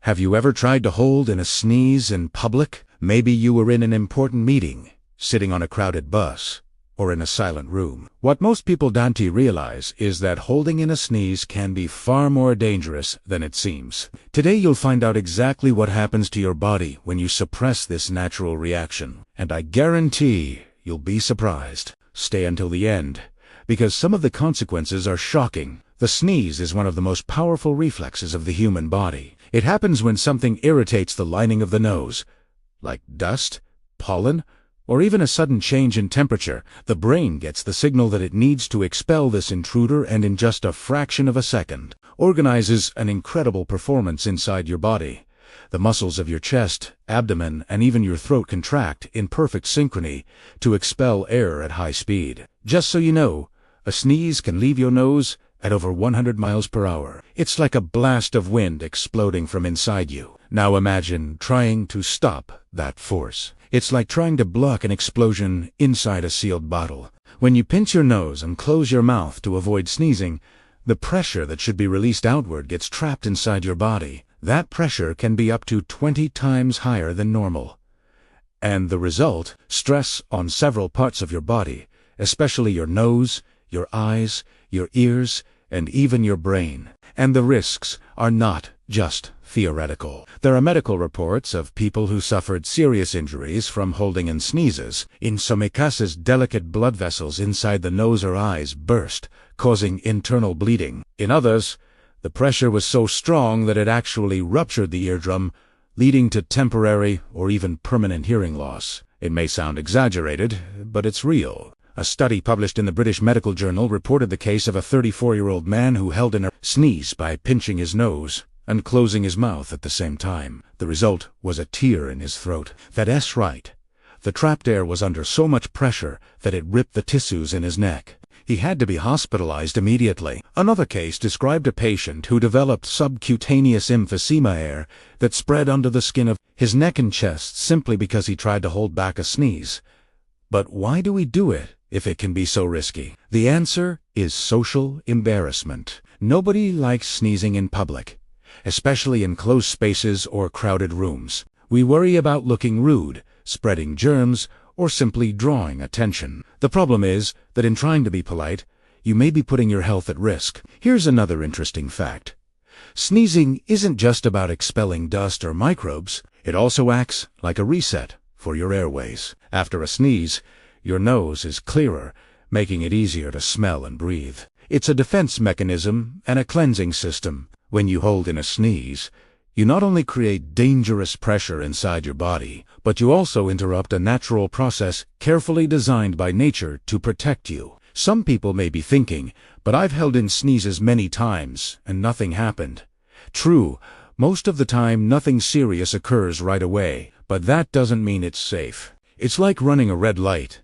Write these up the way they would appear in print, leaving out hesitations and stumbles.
Have you ever tried to hold in a sneeze in public? Maybe you were in an important meeting, sitting on a crowded bus, or in a silent room. What most people don't realize is that holding in a sneeze can be far more dangerous than it seems. Today you'll find out exactly what happens to your body when you suppress this natural reaction. And I guarantee you'll be surprised. Stay until the end, because some of the consequences are shocking. The sneeze is one of the most powerful reflexes of the human body. It happens when something irritates the lining of the nose, like dust, pollen, or even a sudden change in temperature. The brain gets the signal that it needs to expel this intruder, and in just a fraction of a second, organizes an incredible performance inside your body. The muscles of your chest, abdomen, and even your throat contract in perfect synchrony to expel air at high speed. Just so you know, a sneeze can leave your nose at over 100 miles per hour. It's like a blast of wind exploding from inside you. Now imagine trying to stop that force. It's like trying to block an explosion inside a sealed bottle. When you pinch your nose and close your mouth to avoid sneezing, the pressure that should be released outward gets trapped inside your body. That pressure can be up to 20 times higher than normal. And the result? Stress on several parts of your body, especially your nose, your eyes, your ears, and even your brain. And the risks are not just theoretical. There are medical reports of people who suffered serious injuries from holding in sneezes. In some cases, delicate blood vessels inside the nose or eyes burst, causing internal bleeding. In others, the pressure was so strong that it actually ruptured the eardrum, leading to temporary or even permanent hearing loss. It may sound exaggerated, but it's real. A study published in the British Medical Journal reported the case of a 34-year-old man who held in a sneeze by pinching his nose and closing his mouth at the same time. The result was a tear in his throat. That's right. The trapped air was under so much pressure that it ripped the tissues in his neck. He had to be hospitalized immediately. Another case described a patient who developed subcutaneous emphysema that spread under the skin of his neck and chest simply because he tried to hold back a sneeze. But why do we do it if it can be so risky? The answer is social embarrassment. Nobody likes sneezing in public, especially in closed spaces or crowded rooms. We worry about looking rude, spreading germs, or simply drawing attention. The problem is that in trying to be polite, you may be putting your health at risk. Here's another interesting fact. Sneezing isn't just about expelling dust or microbes. It also acts like a reset for your airways. After a sneeze, your nose is clearer, making it easier to smell and breathe. It's a defense mechanism and a cleansing system. When you hold in a sneeze, you not only create dangerous pressure inside your body, but you also interrupt a natural process carefully designed by nature to protect you. Some people may be thinking, but I've held in sneezes many times and nothing happened. True, most of the time nothing serious occurs right away, but that doesn't mean it's safe. It's like running a red light.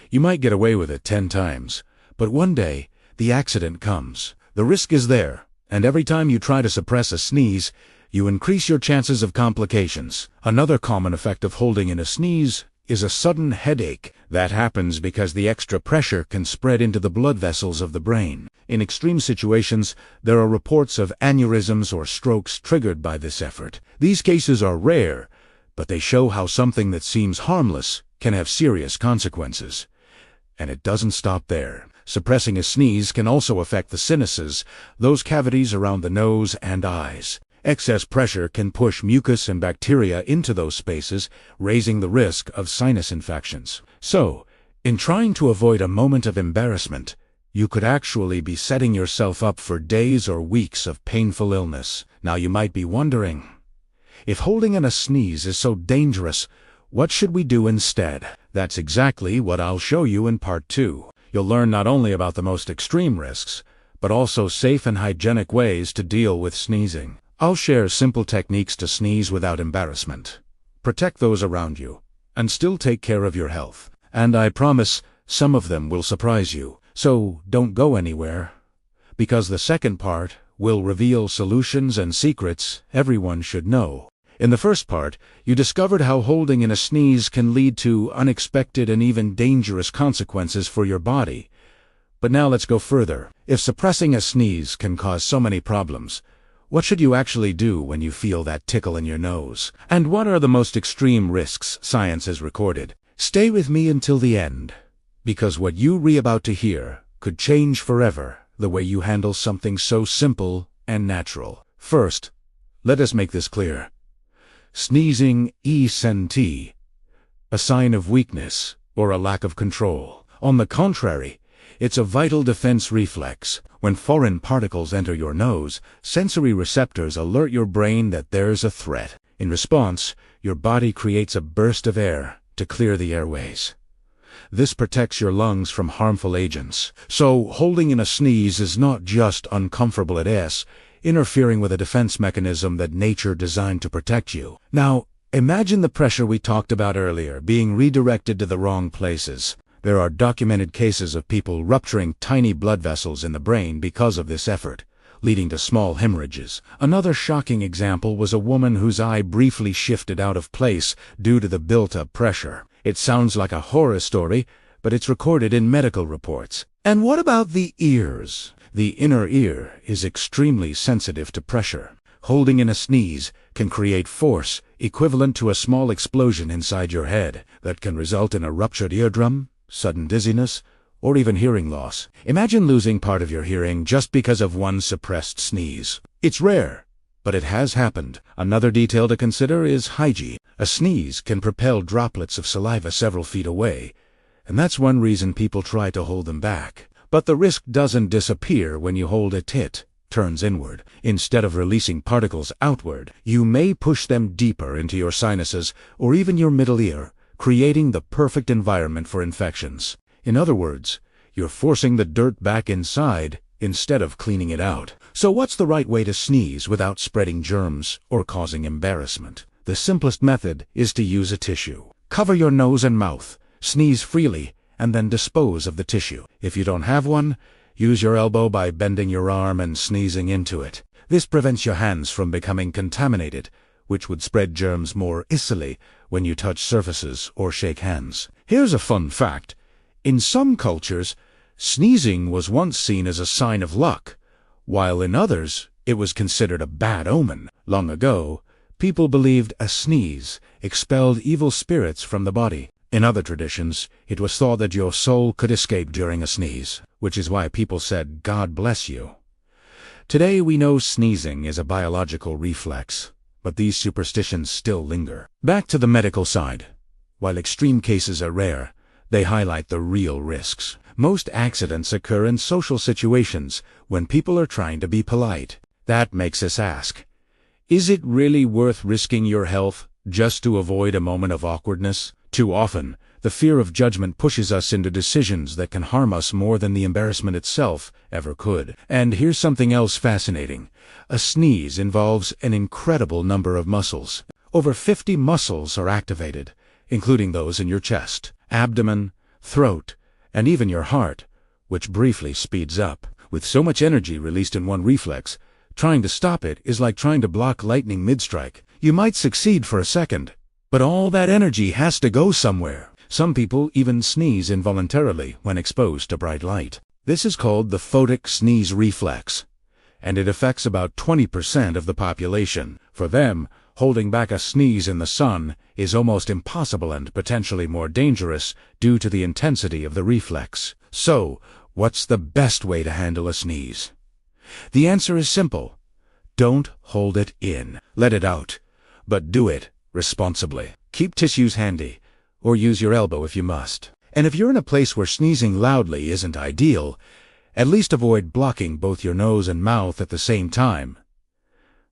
You might get away with it 10 times, but one day the accident comes. The risk is there, and every time you try to suppress a sneeze, you increase your chances of complications. Another common effect of holding in a sneeze is a sudden headache. That happens because the extra pressure can spread into the blood vessels of the brain. In extreme situations, there are reports of aneurysms or strokes triggered by this effort. These cases are rare, but they show how something that seems harmless can have serious consequences. And it doesn't stop there. Suppressing a sneeze can also affect the sinuses, those cavities around the nose and eyes. Excess pressure can push mucus and bacteria into those spaces, raising the risk of sinus infections. So, in trying to avoid a moment of embarrassment, you could actually be setting yourself up for days or weeks of painful illness. Now you might be wondering, if holding in a sneeze is so dangerous, what should we do instead? That's exactly what I'll show you in part 2. You'll learn not only about the most extreme risks, but also safe and hygienic ways to deal with sneezing. I'll share simple techniques to sneeze without embarrassment, protect those around you, and still take care of your health. And I promise some of them will surprise you. So don't go anywhere, because the second part will reveal solutions and secrets everyone should know. In the first part, you discovered how holding in a sneeze can lead to unexpected and even dangerous consequences for your body. But now let's go further. If suppressing a sneeze can cause so many problems, What should you actually do when you feel that tickle in your nose? And what are the most extreme risks science has recorded? Stay with me until the end, because what you're about to hear could change forever the way you handle something so simple and natural. First, let us make this clear. Sneezing isn't a sign of weakness or a lack of control. On the contrary, it's a vital defense reflex. When foreign particles enter your nose, sensory receptors alert your brain that there's a threat. In response, your body creates a burst of air to clear the airways. This protects your lungs from harmful agents. So, holding in a sneeze is not just uncomfortable, it is interfering with a defense mechanism that nature designed to protect you. Now, imagine the pressure we talked about earlier being redirected to the wrong places. There are documented cases of people rupturing tiny blood vessels in the brain because of this effort, leading to small hemorrhages. Another shocking example was a woman whose eye briefly shifted out of place due to the built-up pressure. It sounds like a horror story, but it's recorded in medical reports. And what about the ears? The inner ear is extremely sensitive to pressure. Holding in a sneeze can create force equivalent to a small explosion inside your head that can result in a ruptured eardrum, sudden dizziness, or even hearing loss. Imagine losing part of your hearing just because of one suppressed sneeze. It's rare, but it has happened. Another detail to consider is hygiene. A sneeze can propel droplets of saliva several feet away, and that's one reason people try to hold them back. But the risk doesn't disappear when you hold it. It turns inward. Instead of releasing particles outward, you may push them deeper into your sinuses or even your middle ear, creating the perfect environment for infections. In other words, you're forcing the dirt back inside instead of cleaning it out. So what's the right way to sneeze without spreading germs or causing embarrassment? The simplest method is to use a tissue. Cover your nose and mouth, sneeze freely, and then dispose of the tissue. If you don't have one, use your elbow by bending your arm and sneezing into it. This prevents your hands from becoming contaminated, which would spread germs more easily when you touch surfaces or shake hands. Here's a fun fact. In some cultures, sneezing was once seen as a sign of luck, while in others, it was considered a bad omen. Long ago, people believed a sneeze expelled evil spirits from the body. In other traditions, it was thought that your soul could escape during a sneeze, which is why people said, "God bless you." Today we know sneezing is a biological reflex, but these superstitions still linger. Back to the medical side. While extreme cases are rare, they highlight the real risks. Most accidents occur in social situations when people are trying to be polite. That makes us ask, is it really worth risking your health just to avoid a moment of awkwardness? Too often, the fear of judgment pushes us into decisions that can harm us more than the embarrassment itself ever could. And here's something else fascinating. A sneeze involves an incredible number of muscles. Over 50 muscles are activated, including those in your chest, abdomen, throat, and even your heart, which briefly speeds up. With so much energy released in one reflex, trying to stop it is like trying to block lightning mid-strike. You might succeed for a second, but all that energy has to go somewhere. Some people even sneeze involuntarily when exposed to bright light. This is called the photic sneeze reflex, and it affects about 20% of the population. For them, holding back a sneeze in the sun is almost impossible and potentially more dangerous due to the intensity of the reflex. So, what's the best way to handle a sneeze? The answer is simple. Don't hold it in. Let it out, but do it responsibly. Keep tissues handy, or use your elbow if you must. And if you're in a place where sneezing loudly isn't ideal, at least avoid blocking both your nose and mouth at the same time.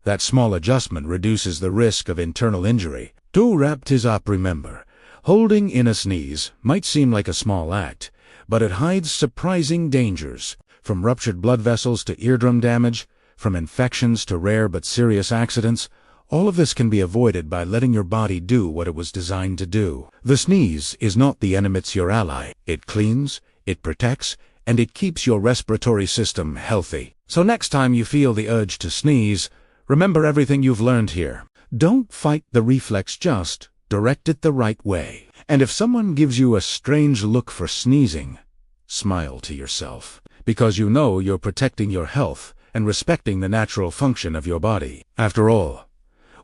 That small adjustment reduces the risk of internal injury. To wrap this up, remember, holding in a sneeze might seem like a small act, but it hides surprising dangers, from ruptured blood vessels to eardrum damage, from infections to rare but serious accidents. All of this can be avoided by letting your body do what it was designed to do. The sneeze is not the enemy, it's your ally. It cleans, it protects, and it keeps your respiratory system healthy. So next time you feel the urge to sneeze, remember everything you've learned here. Don't fight the reflex, just direct it the right way. And if someone gives you a strange look for sneezing, smile to yourself, because you know you're protecting your health and respecting the natural function of your body. After all,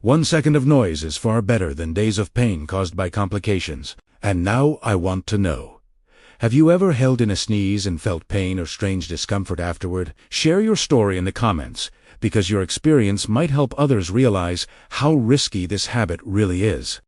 1 second of noise is far better than days of pain caused by complications. And now I want to know, have you ever held in a sneeze and felt pain or strange discomfort afterward? Share your story in the comments, because your experience might help others realize how risky this habit really is.